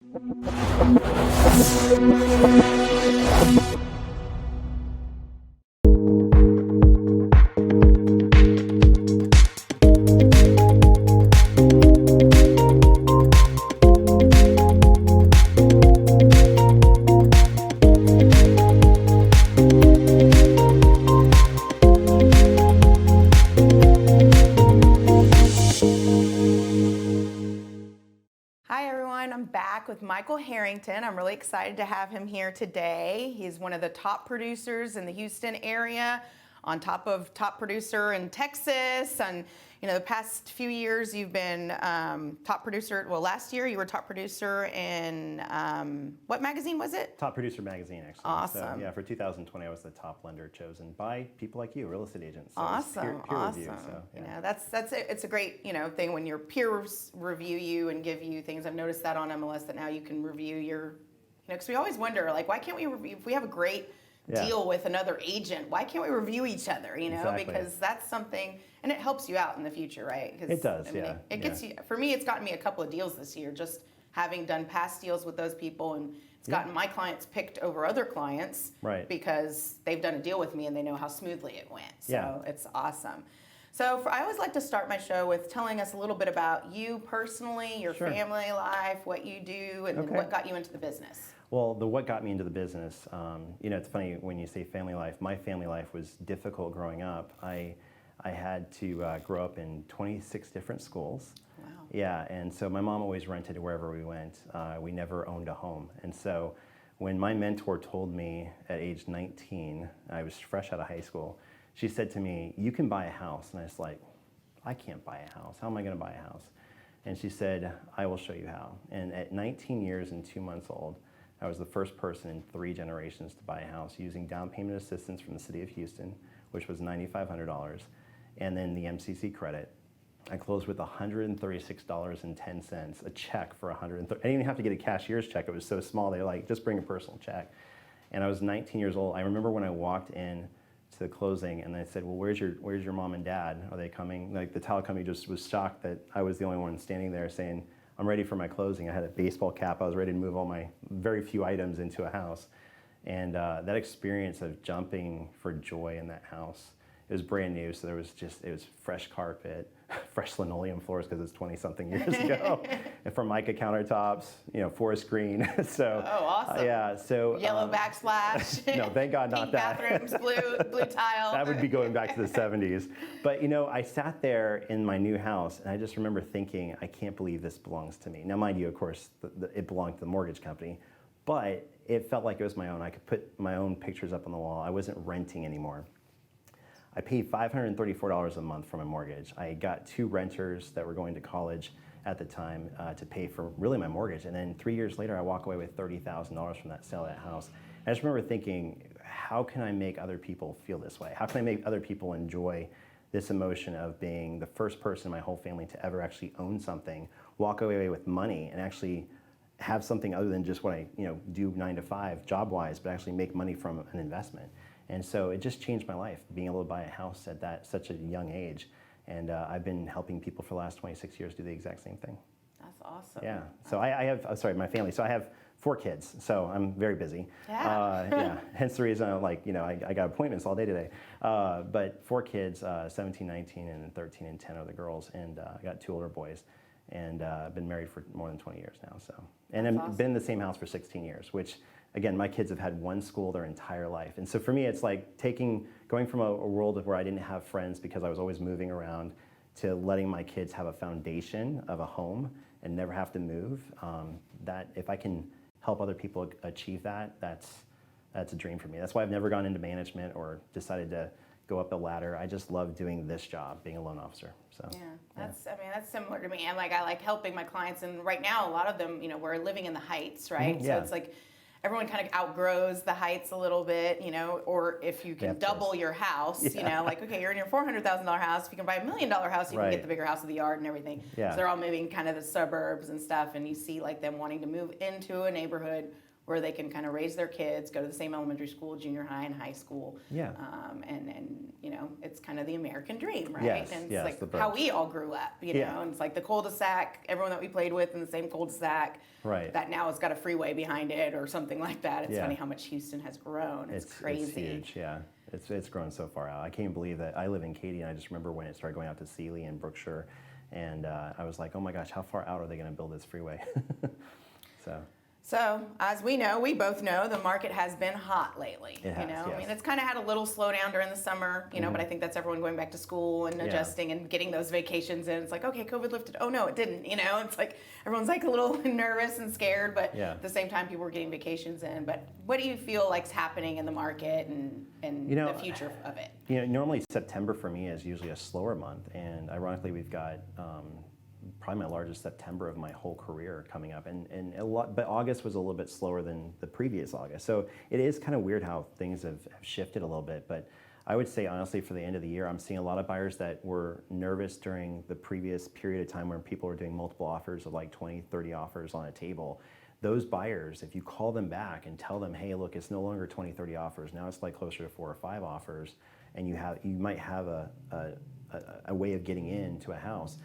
With Michael Harrington. I'm really excited to have him here today. He's one of the top producers in the Houston area, on top of top producer in Texas. And the past few years you've been top producer. Well, last year you were top producer in what magazine was it? Top Producer magazine, actually. Awesome. So, yeah, for 2020 I was the top lender chosen by people like you, real estate agents. So awesome, peer awesome. Review, so, yeah. That's it. It's a great thing when your peers review you and give you things. I've noticed that on MLS that now you can review your, because we always wonder like why can't we review if we have a great deal with another agent? Why can't we review each other? Exactly. Because that's something, and it helps you out in the future, right? It does, It gets you. For me, it's gotten me a couple of deals this year, just having done past deals with those people, and it's gotten my clients picked over other clients, right? Because they've done a deal with me and they know how smoothly it went. So it's awesome. So I always like to start my show with telling us a little bit about you personally, your family life, what you do, and what got you into the business. Well, what got me into the business, it's funny when you say family life. My family life was difficult growing up. I had to grow up in 26 different schools. Wow. Yeah, and so my mom always rented wherever we went. We never owned a home. And so when my mentor told me at age 19, I was fresh out of high school, she said to me, "You can buy a house." And I was like, "I can't buy a house. How am I going to buy a house?" And she said, "I will show you how." And at 19 years and 2 months old, I was the first person in 3 generations to buy a house using down payment assistance from the city of Houston, which was $9,500, and then the MCC credit. I closed with $136.10, a check for $130. I didn't even have to get a cashier's check. It was so small. They were like, "Just bring a personal check." And I was 19 years old. I remember when I walked in to the closing, and I said, "Well, where's your mom and dad? Are they coming?" Like the title company just was shocked that I was the only one standing there saying, "I'm ready for my closing." I had a baseball cap. I was ready to move all my very few items into a house. And that experience of jumping for joy in that house, it was brand new. So it was fresh carpet, fresh linoleum floors because it's 20-something years ago, and Formica countertops, forest green. So awesome. Yeah. So yellow backsplash. No, thank God, not Pink that. bathrooms, blue tile. That would be going back to the 70s. But I sat there in my new house, and I just remember thinking, I can't believe this belongs to me. Now, mind you, of course, it belonged to the mortgage company, but it felt like it was my own. I could put my own pictures up on the wall. I wasn't renting anymore. I paid $534 a month for my mortgage. I got 2 renters that were going to college at the time to pay for really my mortgage. And then 3 years later, I walk away with $30,000 from that sale of that house. I just remember thinking, how can I make other people feel this way? How can I make other people enjoy this emotion of being the first person in my whole family to ever actually own something, walk away with money, and actually have something other than just what I do 9 to 5 job-wise, but actually make money from an investment. And so it just changed my life, being able to buy a house at such a young age. And I've been helping people for the last 26 years do the exact same thing. That's awesome. Yeah. So I have, my family. So I have 4 kids. So I'm very busy. Yeah. Hence the reason I got appointments all day today. But 4 kids, 17, 19, and 13 and 10 are the girls. And I got 2 older boys. And I've been married for more than 20 years now. And I've been in the same house for 16 years, which, again, my kids have had one school their entire life. And so for me, it's like going from a world where I didn't have friends because I was always moving around to letting my kids have a foundation of a home and never have to move. That if I can help other people achieve that, that's a dream for me. That's why I've never gone into management or decided to go up the ladder. I just love doing this job, being a loan officer. So that's similar to me. I like helping my clients, and right now a lot of them, we're living in the Heights, right? Mm-hmm, so it's like everyone kind of outgrows the Heights a little bit, or if you can double your house, like, okay, you're in your $400,000 house. If you can buy $1 million house, you can get the bigger house with the yard and everything. Yeah. So they're all moving kind of the suburbs and stuff, and you see like them wanting to move into a neighborhood where they can kind of raise their kids, go to the same elementary school, junior high, and high school. Yeah. And you know, it's kind of the American dream, right? Yes, and it's yes, like the how birds. we all grew up, you know, and it's like the cul-de-sac, everyone that we played with in the same cul-de-sac, Right. that now has got a freeway behind it or something like that. It's Yeah. funny how much Houston has grown. It's crazy. It's huge, yeah. It's grown so far out. I can't believe that. I live in Katy, and I just remember when it started going out to Sealy and Brookshire, and I was like, oh my gosh, how far out are they going to build this freeway? So, as we know, we both know, the market has been hot lately. It has, you know, yes. I mean, it's kind of had a little slowdown during the summer, you know, but I think that's everyone going back to school and adjusting and getting those vacations in. It's like, okay, COVID lifted. Oh no, it didn't. You know, it's like everyone's like a little nervous and scared, but at the same time, people were getting vacations in. But what do you feel like's happening in the market and the future of it? You know, normally September for me is usually a slower month, and ironically, we've got probably my largest September of my whole career coming up, and a lot. But August was a little bit slower than the previous August, so it is kind of weird how things have shifted a little bit. But I would say honestly, for the end of the year, I'm seeing a lot of buyers that were nervous during the previous period of time where people were doing multiple offers of like 20, 30 offers on a table. Those buyers, if you call them back and tell them, hey, look, it's no longer 20, 30 offers, now it's like closer to 4 or 5 offers, and you might have a way of getting into a house.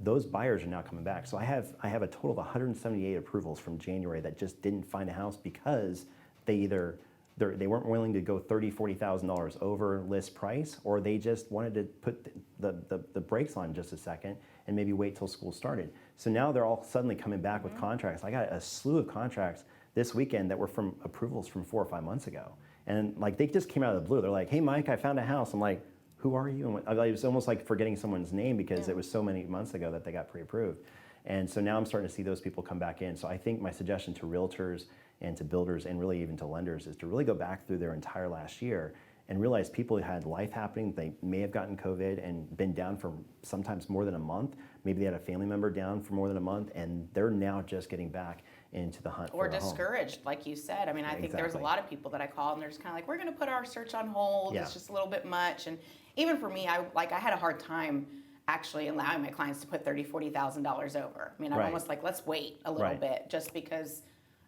Those buyers are now coming back. So I have a total of 178 approvals from January that just didn't find a house because they weren't willing to go $30,000, $40,000 over list price, or they just wanted to put the brakes on just a second and maybe wait till school started. So now they're all suddenly coming back with contracts. I got a slew of contracts this weekend that were from approvals from 4 or 5 months ago. And like they just came out of the blue. They're like, hey Mike, I found a house. I'm like, who are you? And it was almost like forgetting someone's name because it was so many months ago that they got pre-approved. And so now I'm starting to see those people come back in. So I think my suggestion to realtors and to builders and really even to lenders is to really go back through their entire last year and realize people had life happening. They may have gotten COVID and been down for sometimes more than a month. Maybe they had a family member down for more than a month, and they're now just getting back into the hunt for a home. Or discouraged, like you said. I mean, I think there was a lot of people that I called, and they're just kind of like, we're going to put our search on hold. It's just a little bit much. And even for me, I had a hard time actually allowing my clients to put $30,000, $40,000 over. I mean, I'm almost like, let's wait a little bit, just because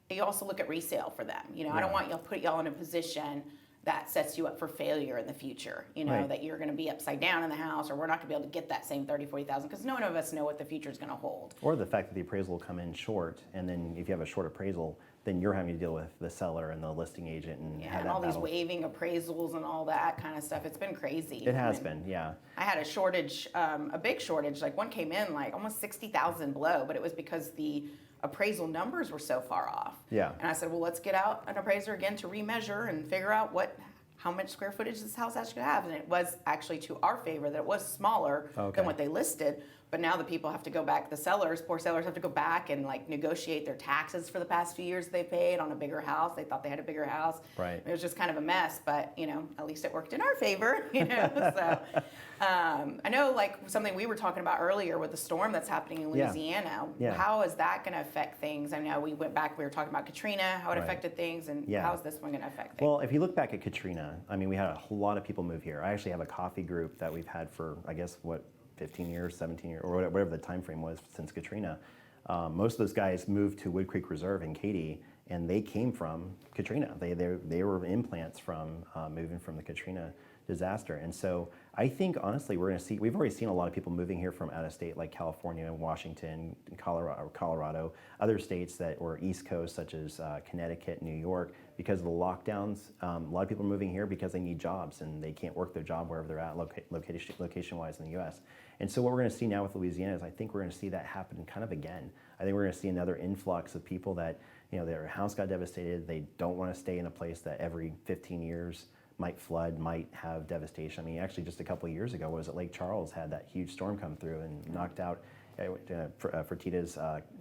you also look at resale for them. You know, I don't want y'all put y'all in a position that sets you up for failure in the future. You know, that you're going to be upside down in the house, or we're not going to be able to get that same $30,000, $40,000, because none of us know what the future is going to hold. Or the fact that the appraisal will come in short, and then if you have a short appraisal, then you're having to deal with the seller and the listing agent and all these waiving appraisals and all that kind of stuff. It's been crazy. It has been, yeah. I had a shortage, a big shortage. Like one came in like almost 60,000 below, but it was because the appraisal numbers were so far off. Yeah. And I said, well, let's get out an appraiser again to remeasure and figure out how much square footage this house actually have. And it was actually to our favor that it was smaller than what they listed. But now the people have to go back, poor sellers have to go back and like negotiate their taxes for the past few years they paid on a bigger house. They thought they had a bigger house. Right. It was just kind of a mess, but you know, at least it worked in our favor, you know. So I know like something we were talking about earlier with the storm that's happening in Louisiana. How is that going to affect things? I know we went back, we were talking about Katrina, how it affected things, and how is this one going to affect things? Well, if you look back at Katrina, I mean, we had a whole lot of people move here. I actually have a coffee group that we've had for, I guess, 15 years, 17 years, or whatever the time frame was since Katrina. Most of those guys moved to Wood Creek Reserve in Katy, and they came from Katrina. They were implants from moving from the Katrina disaster. And so I think, honestly, we've already seen a lot of people moving here from out of state, like California, Washington, Colorado, other states that were East Coast, such as Connecticut, New York, because of the lockdowns. A lot of people are moving here because they need jobs and they can't work their job wherever they're at location-wise in the U.S. And so what we're going to see now with Louisiana is I think we're going to see that happen kind of again. I think we're going to see another influx of people that, you know, their house got devastated. They don't want to stay in a place that every 15 years might flood, might have devastation. I mean, actually just a couple of years ago, was it Lake Charles had that huge storm come through and knocked out Fertitta's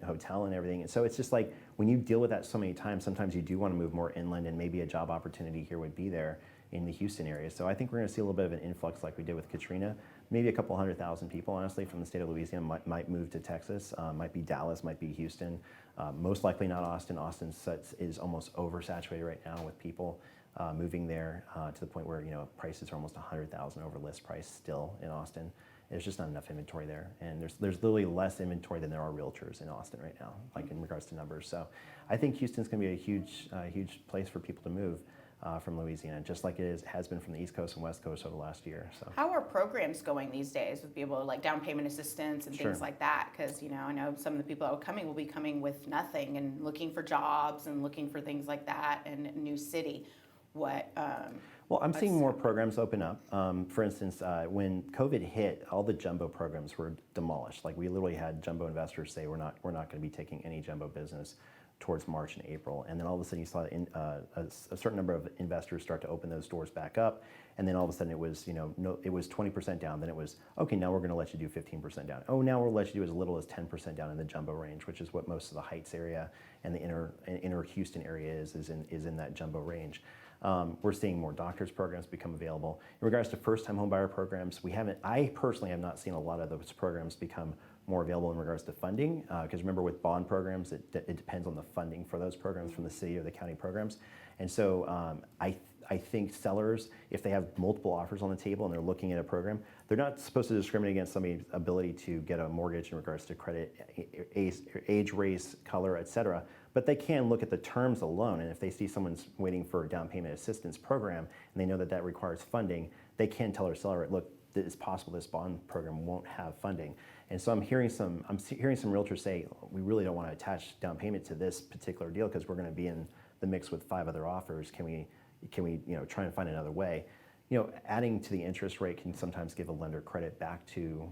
hotel and everything. And so it's just like, when you deal with that so many times, sometimes you do want to move more inland, and maybe a job opportunity here would be there in the Houston area. So I think we're going to see a little bit of an influx like we did with Katrina. Maybe a couple 100,000 people, honestly, from the state of Louisiana might move to Texas, might be Dallas, might be Houston. Most likely not Austin. Austin is almost oversaturated right now with people moving there to the point where, you know, prices are almost 100,000 over list price still in Austin. There's just not enough inventory there, and there's literally less inventory than there are realtors in Austin right now, like in regards to numbers. So I think Houston's going to be a huge place for people to move from Louisiana, just like has been from the East Coast and West Coast over the last year. So how are programs going these days with people like down payment assistance and things like that? Because I know some of the people that are coming will be coming with nothing and looking for jobs and looking for things like that in a new city. What? Well, I'm seeing more programs open up. For instance, when COVID hit, all the jumbo programs were demolished. Like we literally had jumbo investors say we're not going to be taking any jumbo business towards March and April, and then all of a sudden you saw a certain number of investors start to open those doors back up, and then all of a sudden it was it was 20% down, then it was okay, now we're going to let you do 15% down. Oh, now we'll let you do as little as 10% down in the jumbo range, which is what most of the Heights area and the inner Houston area is in that jumbo range. We're seeing more doctors programs become available. In regards to first-time homebuyer programs, I personally have not seen a lot of those programs become more available in regards to funding, because remember with bond programs, it depends on the funding for those programs from the city or the county programs. And so I think sellers, if they have multiple offers on the table and they're looking at a program, they're not supposed to discriminate against somebody's ability to get a mortgage in regards to credit, age, race, color, et cetera. But they can look at the terms alone, and if they see someone's waiting for a down payment assistance program and they know that requires funding, they can tell their seller, look, it's possible this bond program won't have funding. And so I'm hearing some realtors say, we really don't want to attach down payment to this particular deal because we're going to be in the mix with 5 other offers. Can we try and find another way? Adding to the interest rate can sometimes give a lender credit back to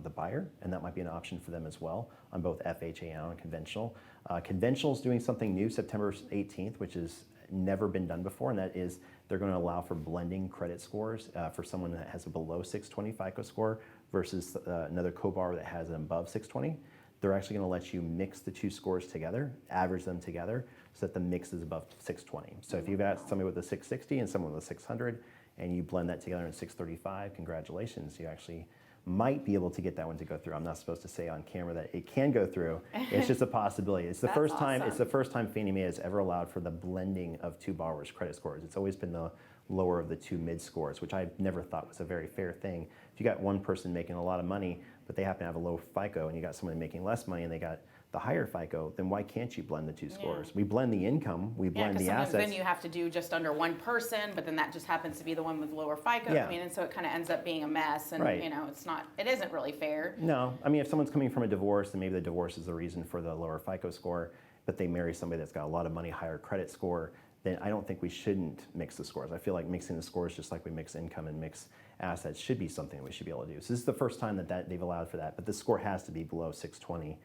the buyer, and that might be an option for them as well on both FHA and on conventional. Conventional is doing something new September 18th, which has never been done before, and that is they're going to allow for blending credit scores for someone that has a below 620 FICO score versus another co-borrower that has an above 620. They're actually going to let you mix the two scores together, average them together, so that the mix is above 620. So if you've got somebody with a 660 and someone with a 600, and you blend that together in 635, congratulations, you actually might be able to get that one to go through. I'm not supposed to say on camera that it can go through. It's just a possibility. It's the first time. It's the first time Fannie Mae has ever allowed for the blending of 2 borrowers' credit scores. It's always been the lower of the 2 mid scores, which I never thought was a very fair thing. If you got one person making a lot of money, but they happen to have a low FICO, and you got someone making less money and they got the higher FICO, then why can't you blend the 2 scores? We blend the income, we blend the assets. Then you have to do just under one person, but then that just happens to be the one with lower FICO. Yeah. And so it kind of ends up being a mess, and it isn't really fair. No, if someone's coming from a divorce, then maybe the divorce is the reason for the lower FICO score, but they marry somebody that's got a lot of money, higher credit score, then I don't think we shouldn't mix the scores. I feel like mixing the scores, just like we mix income and mix assets, should be something we should be able to do. So this is the first time that they've allowed for that, but the score has to be below 620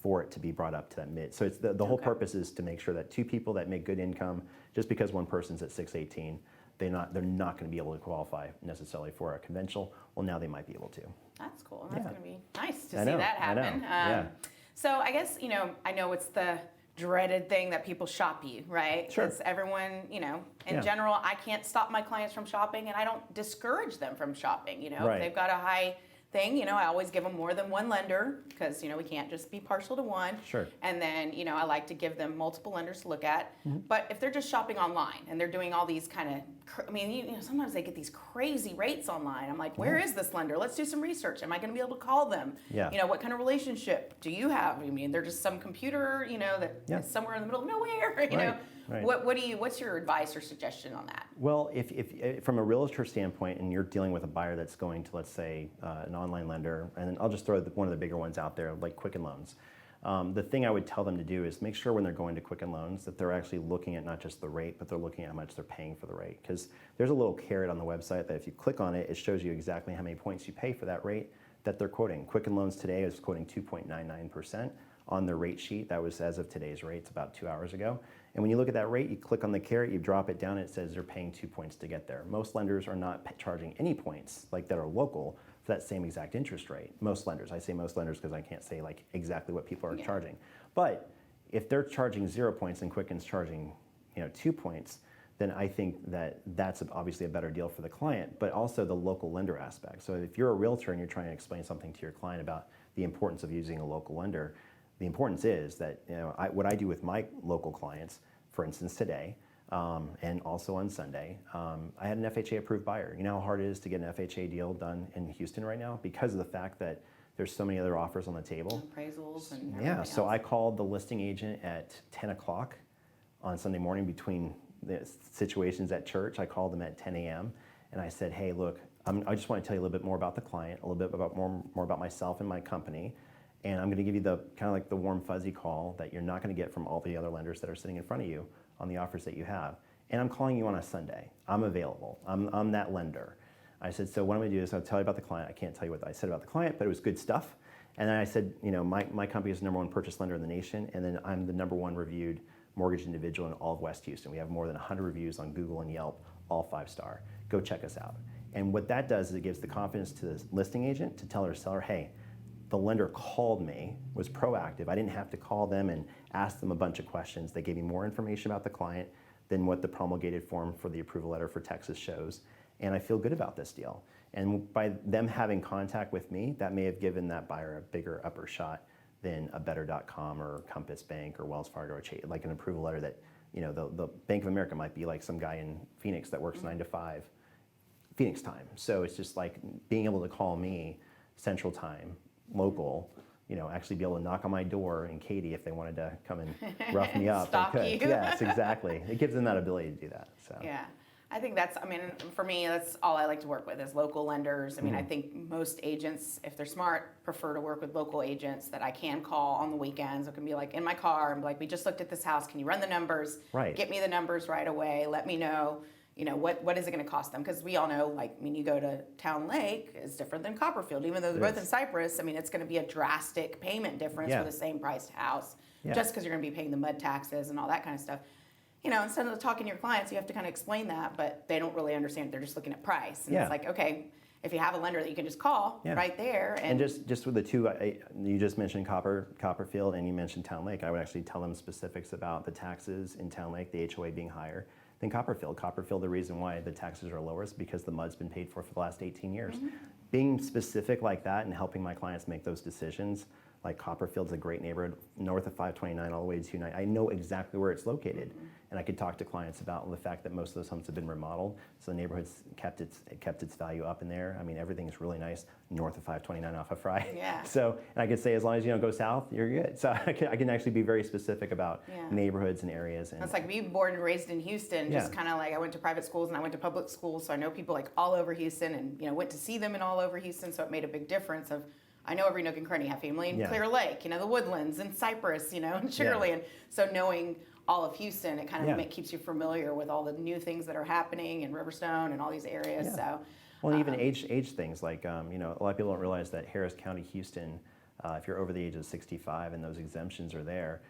for it to be brought up to that mid. So it's the whole purpose is to make sure that 2 people that make good income, just because one person's at 618, they're not going to be able to qualify necessarily for a conventional. Well, now they might be able to. That's cool. That's going to be nice to see that happen. So I guess, I know it's the dreaded thing that people shop you, right? Sure. Because everyone, in general, I can't stop my clients from shopping, and I don't discourage them from shopping. If they've got a high thing, I always give them more than one lender because, we can't just be partial to one. Sure. And then, I like to give them multiple lenders to look at. Mm-hmm. But if they're just shopping online and they're doing all these kind of, sometimes they get these crazy rates online. I'm like, where is this lender? Let's do some research. Am I going to be able to call them? Yeah. What kind of relationship do you have? They're just some computer, that is somewhere in the middle of nowhere, Right. What's your advice or suggestion on that? Well, if from a realtor standpoint, and you're dealing with a buyer that's going to, let's say, an online lender, and then I'll just throw one of the bigger ones out there, like Quicken Loans. The thing I would tell them to do is make sure when they're going to Quicken Loans that they're actually looking at not just the rate, but they're looking at how much they're paying for the rate. Because there's a little carrot on the website that if you click on it, it shows you exactly how many points you pay for that rate that they're quoting. Quicken Loans today is quoting 2.99% on their rate sheet. That was as of today's rates about 2 hours ago. And when you look at that rate, you click on the carrot, you drop it down, and it says they're paying 2 points to get there. Most lenders are not charging any points like that are local for that same exact interest rate. Most lenders, I say most lenders because I can't say like exactly what people are charging. But if they're charging 0 points and Quicken's charging 2 points, then I think that that's obviously a better deal for the client, but also the local lender aspect. So if you're a realtor and you're trying to explain something to your client about the importance of using a local lender, the importance is that what I do with my local clients, for instance today, and also on Sunday. I had an FHA approved buyer. You know how hard it is to get an FHA deal done in Houston right now because of the fact that there's so many other offers on the table. Appraisals and everything Yeah, so else. I called the listing agent at 10 o'clock on Sunday morning between the situations at church. I called them at 10 a.m. and I said, hey, look, I just want to tell you a little bit more about the client, a little bit about more about myself and my company. And I'm going to give you the kind of like the warm fuzzy call that you're not going to get from all the other lenders that are sitting in front of you on the offers that you have. And I'm calling you on a Sunday. I'm available. I'm that lender. I said, so what I'm going to do is I'll tell you about the client. I can't tell you what I said about the client, but it was good stuff. And then I said, you know, my company is the #1 purchase lender in the nation, and then I'm the #1 reviewed mortgage individual in all of West Houston. We have more than 100 reviews on Google and Yelp, all 5-star. Go check us out. And what that does is it gives the confidence to the listing agent to tell their seller, hey, the lender called me, was proactive. I didn't have to call them and ask them a bunch of questions. They gave me more information about the client than what the promulgated form for the approval letter for Texas shows. And I feel good about this deal. And by them having contact with me, that may have given that buyer a bigger upper shot than a Better.com or Compass Bank or Wells Fargo or Chase, like an approval letter that, you know, the Bank of America might be like some guy in Phoenix that works 9 to 5 Phoenix time. So it's just like being able to call me Central Time, local, you know, actually be able to knock on my door in Katy if they wanted to come and rough me up. Stalk they could. you. Yes, exactly. It gives them that ability to do that. So. Yeah. I think that's, I mean, for me, that's all I like to work with is local lenders. I mean, I think most agents, if they're smart, prefer to work with local agents that I can call on the weekends. It can be like in my car and be like, we just looked at this house. Can you run the numbers? Right. Get me the numbers right away. Let me know, you know, what is it going to cost them? Because we all know, like, I mean, you go to Town Lake, it's different than Copperfield. Even though they're both in Cypress, I mean, it's going to be a drastic payment difference for the same priced house. Yeah. Just because you're going to be paying the mud taxes and all that kind of stuff. You know, instead of talking to your clients, you have to kind of explain that, but they don't really understand. They're just looking at price. And it's like, okay, if you have a lender that you can just call right there. And just with the two, you just mentioned Copperfield and you mentioned Town Lake. I would actually tell them specifics about the taxes in Town Lake, the HOA being higher than Copperfield. Copperfield, the reason why the taxes are lower is because the mud's been paid for the last 18 years. Being specific like that and helping my clients make those decisions, like Copperfield's a great neighborhood, north of 529 all the way to 290. I know exactly where it's located. And I could talk to clients about the fact that most of those homes have been remodeled, so the neighborhood's kept its value up in there. I mean, everything's really nice north of 529 off of Fry. Yeah. So, and I could say as long as you don't go south, you're good. So I can actually be very specific about neighborhoods and areas. And it's like being born and raised in Houston, just kind of like I went to private schools and I went to public schools, so I know people like all over Houston, and you know went to see them in all over Houston, so it made a big difference. Of I know every nook and cranny. I have family in Clear Lake, you know, the Woodlands and Cypress, you know, and Sugarland. So knowing all of Houston, it kind of keeps you familiar with all the new things that are happening in Riverstone and all these areas. So, well, and even age things like you know, a lot of people don't realize that Harris County, Houston, if you're over the age of 65 and those exemptions are there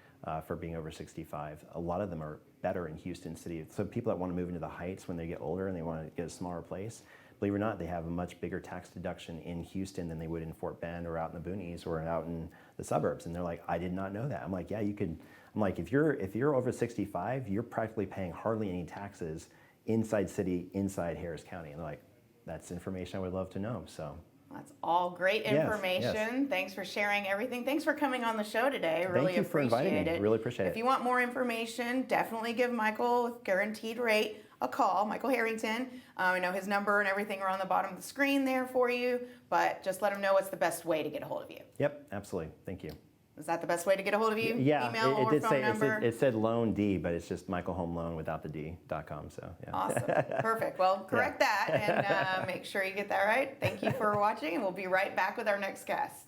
for being over 65, a lot of them are better in Houston City. So people that want to move into the Heights when they get older and they want to get a smaller place, believe it or not, they have a much bigger tax deduction in Houston than they would in Fort Bend or out in the boonies or out in the suburbs. And they're like, I did not know that. I'm like, yeah, you could. I'm like, if you're over 65, you're practically paying hardly any taxes inside city, inside Harris County. And they're like, that's information I would love to know. So that's all great information. Yes. Thanks for sharing everything. Thanks for coming on the show today. Thank Really you for inviting me. it. Really appreciate it. If you want more information, definitely give Michael with Guaranteed Rate a call, Michael Harrington. I know his number and everything are on the bottom of the screen there for you, but just let him know what's the best way to get a hold of you. Yep, absolutely. Thank you. Is that the best way to get a hold of you? Yeah, Email it or did phone say number? it said loan D, but it's just Michael Home Loan without the D.com. So yeah. Awesome. Perfect. Well, correct that and make sure you get that right. Thank you for watching, and we'll be right back with our next guest.